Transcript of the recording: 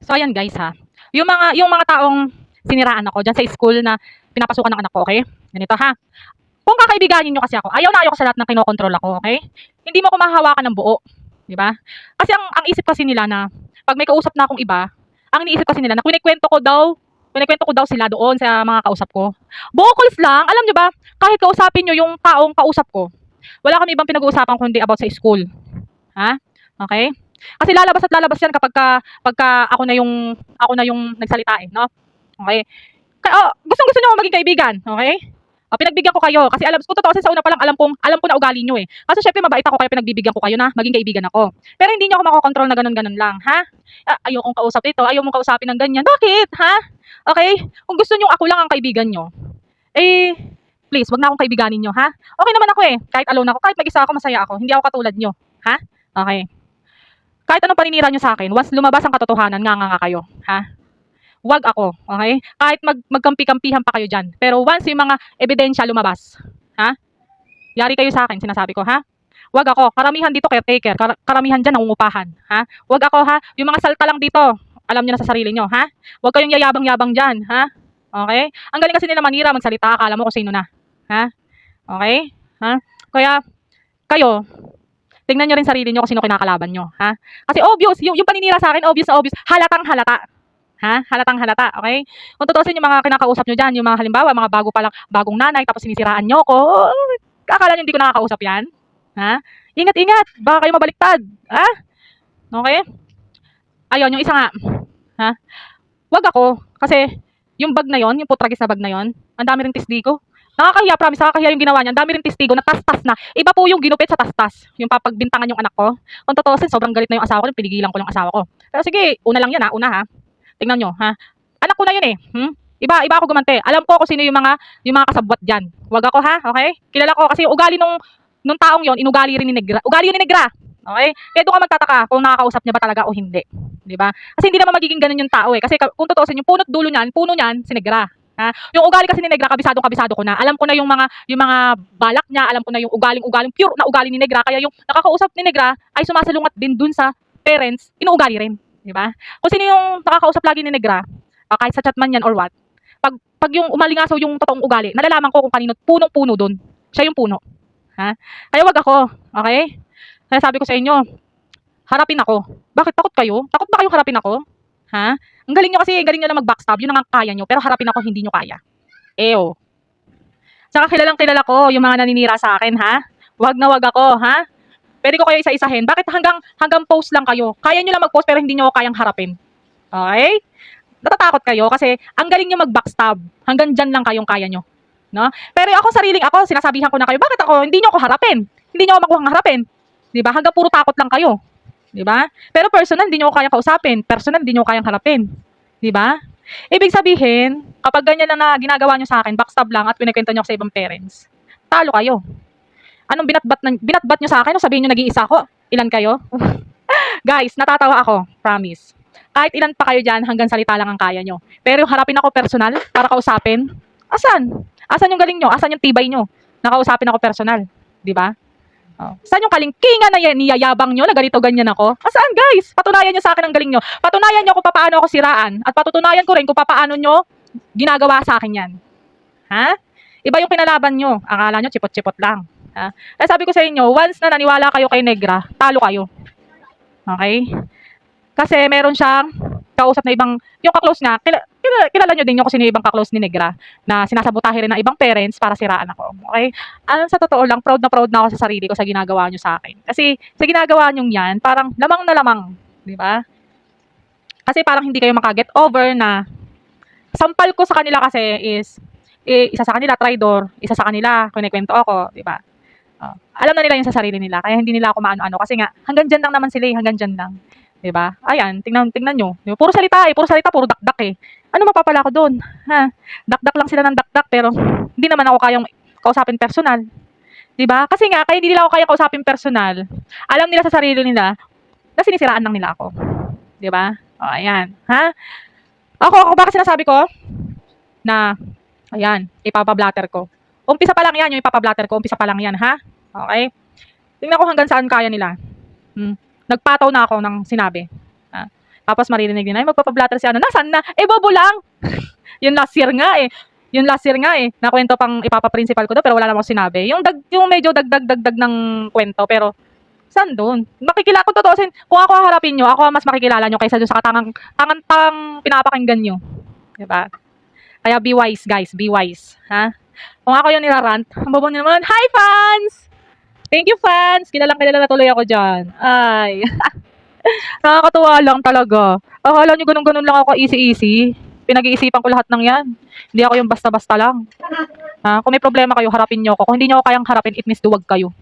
So ayan guys ha, yung mga taong siniraan ako diyan sa school na pinapasukan ng anak ko, okay? Ganito ha. Kung kakaibiganin niyo kasi ako, ayaw ko sa lahat ng kinokontrol ako, okay? Hindi mo ko mahahawakan ng buo, 'di ba? Kasi ang isip kasi nila na pag may kausap na akong iba, ang iniisip kasi nila na kinikwento ko daw sila doon sa mga kausap ko. Buo calls lang, alam niyo ba? Kahit kausapin niyo yung taong kausap ko, wala kami ibang pinag-uusapan kundi about sa school. Ha? Okay? Kasi lalabas at lalabas 'yan pagka ako na yung nagsalita eh, no? Okay? Gustong-gusto niyo akong maging kaibigan, okay? Pinagbigyan ko kayo kasi alam ko totoo sa una pa lang alam ko na ugali niyo eh. Kasi syempre mabait ako kaya pinagbibigyan ko kayo na maging kaibigan ako. Pero hindi niyo ako makokontrol na ganun-ganun lang, ha? Ayokong kausap ito, ayaw mong kausapin ng ganyan. Bakit, ha? Okay? Kung gusto niyo ako lang ang kaibigan niyo, eh please, wag na akong kaibiganin niyo, ha? Okay naman ako eh. Kahit alone ako, kahit mag-isa ako, masaya ako. Hindi ako katulad niyo, ha? Okay. Kahit anong paninira niyo sa akin, once lumabas ang katotohanan, nga kayo, ha? Wag ako, okay? Kahit magkampi-kampihan pa kayo diyan. Pero once yung mga ebidensya lumabas, ha? Yari kayo sa akin, sinasabi ko, ha? Wag ako. Karamihan dito caretaker, karamihan diyan nangungupahan, ha? Wag ako, ha? Yung mga salta lang dito, alam niyo na sa sarili niyo, ha? Wag kayong yayabang-yabang diyan, ha? Okay? Ang galing kasi nila manira, magsalita, akala mo kung sino na, ha? Okay? Ha? Kaya kayo, tingnan niyo rin sarili niyo kung sino kinakalaban niyo, ha? Kasi obvious, yung paninira sa akin, obvious na obvious, halatang halata. Ha? Halatang halata, okay? Kung tutuusin yung mga kinakausap nyo dyan, yung mga halimbawa, mga bagong nanay, tapos sinisiraan nyo ko, akala nyo hindi ko nakakausap yan? Ha? Ingat-ingat, baka kayo mabaliktad. Ha? Okay? Ayun, yung isa nga. Ha? Wag ako, kasi yung bag na yon, yung putragis na bag na yon, ang dami ring testigo. Nakakahiya, promise, nakakahiya yung ginawa niya. Ang dami ring testigo na tas-tas na. Iba po yung ginupit sa tas-tas. Yung papagbintangan yung anak ko. Kung tutuusin, sobrang galit na yung asawa ko, pinigilan ko yung asawa ko. Pero sige, una lang yan ha, una ha. Tingnan nyo, ha? Anak ko na yun eh. Iba ako gumante. Alam ko kung sino yung mga kasabwat diyan. Wag ako ha, okay? Kilala ko kasi yung ugali nung taong yon, inugali rin ni Negra. Ugali yun ni Negra. Okay? Kaya doon ka magtataka kung nakakausap niya ba talaga o hindi. 'Di ba? Kasi hindi naman magiging ganun yung tao eh. Kasi kung tutuusin yung puno niyan si Negra. Ha? Yung ugali kasi ni Negra, kabisado ko na. Alam ko na yung mga balak niya, alam ko na yung ugaling pure na ugali ni Negra. Kaya yung nakakausap ni Negra ay sumasalungat din dun sa parents, inuugali rin. 'Di ba? Kung sino yung nakakausap lagi ni Negra, kahit sa chat man yan or what, pag yung umalingasaw yung totoong ugali, nalalaman ko kung kanino punong-puno doon. Siya yung puno. Ha? Kaya wag ako, okay? Kaya sabi ko sa inyo, harapin ako. Bakit takot kayo? Takot ba kayong harapin ako? Ha? Ang galing nyo kasi, galing nyo lang mag-backstab, yun ang kaya nyo, pero harapin ako, hindi nyo kaya. Ew. Tsaka kilalang kilala ko yung mga naninira sa akin, ha? Wag na wag ako, ha? Pwede ko kayo isa-isahin. Bakit hanggang post lang kayo? Kaya nyo lang mag-post pero hindi nyo ako kayang harapin. Okay? Natatakot kayo kasi ang galing nyo mag-backstab. Hanggang dyan lang kayong kaya nyo. No? Pero ako, sinasabihan ko na kayo, bakit ako, hindi nyo ako harapin. Hindi nyo ako makuhang harapin. Diba? Hanggang puro takot lang kayo. Diba? Pero personal, hindi nyo ako kayang kausapin. Personal, hindi nyo ako kayang harapin. Diba? Ibig sabihin, kapag ganyan lang na ginagawa nyo sa akin, backstab lang at pinakwento nyo sa ibang parents, talo kayo. Anong binatbat nyo sa akin? O sabihin nyo nag-iisa ako? Ilan kayo? Guys, natatawa ako. Promise. Kahit ilan pa kayo dyan, hanggang salita lang ang kaya nyo. Pero yung harapin ako personal, para kausapin, asan? Asan yung galing nyo? Asan yung tibay nyo? Nakausapin ako personal. Di ba? Oh. Saan yung kalingkingan na niyayabang nyo na ganito ganyan ako? Asaan guys? Patunayan nyo sa akin ang galing nyo. Patunayan nyo kung paano ako siraan. At patutunayan ko rin kung paano nyo ginagawa sa akin yan. Ha? Iba yung kinalaban nyo. Akala nyo chipot-chipot lang. Ha? Kaya sabi ko sa inyo, once na naniwala kayo kay Negra, talo kayo. Okay? Kasi meron siyang kausap na ibang, yung kaklose niya, kilala nyo din yung kasi ibang kaklose ni Negra na sinasabotahe rin ng ibang parents para siraan ako. Okay? Sa totoo lang, proud na ako sa sarili ko sa ginagawa nyo sa akin. Kasi sa ginagawa nyo yan, parang lamang na lamang. Di ba? Kasi parang hindi kayo makaget over na sampal ko sa kanila kasi is isa sa kanila traidor, isa sa kanila kinikwento ako, di ba? Alam na nila yun sa sarili nila, kaya hindi nila ako maano-ano kasi nga hanggang diyan lang naman sila, hanggang diyan lang. 'Di ba? Ayan, tingnan nyo. Diba? Puro salita, puro dakdak eh. Ano mapapala ko doon? Ha? Dakdak lang sila ng dakdak pero hindi naman ako kayang kausapin personal. 'Di ba? Kasi nga kaya hindi nila ako kaya kausapin personal. Alam nila sa sarili nila na sinisiraan lang nila ako. 'Di ba? O ayan, ha? Ako bakit sinasabi ko na ayan, ipapablatter ko. Umpisa pa lang yan, yung ipapablatter ko, umpisa pa lang yan, ha? Okay? Tingnan ko hanggang saan kaya nila. Nagpataw na ako ng sinabi. Ha? Tapos maririnig din, ay magpapablatter si ano, nasaan na? Eh, bobo lang. Yung last year nga eh. Yung last year nga eh, nakwento pang ipapa-principal ko daw pero wala namang sinabi. Yung medyo dagdag ng kwento pero saan doon? Kung tutuusin, kung ako haharapin nyo, ako mas makikilala nyo kaysa doon sa tangang pinapakinggan nyo. Diba? Kaya be wise guys, be wise. Ha? Kung ako yung nirarant, ang bobo nyo naman, hi fans! Thank you fans! Kilala na tuloy ako dyan. Ay. Nakakatuwa lang talaga. Akala nyo ganun-ganun lang ako easy-easy. Pinag-iisipan ko lahat ng yan. Hindi ako yung basta-basta lang. Ha? Kung may problema kayo, harapin nyo ako. Kung hindi nyo ako kayang harapin, it means duwag kayo.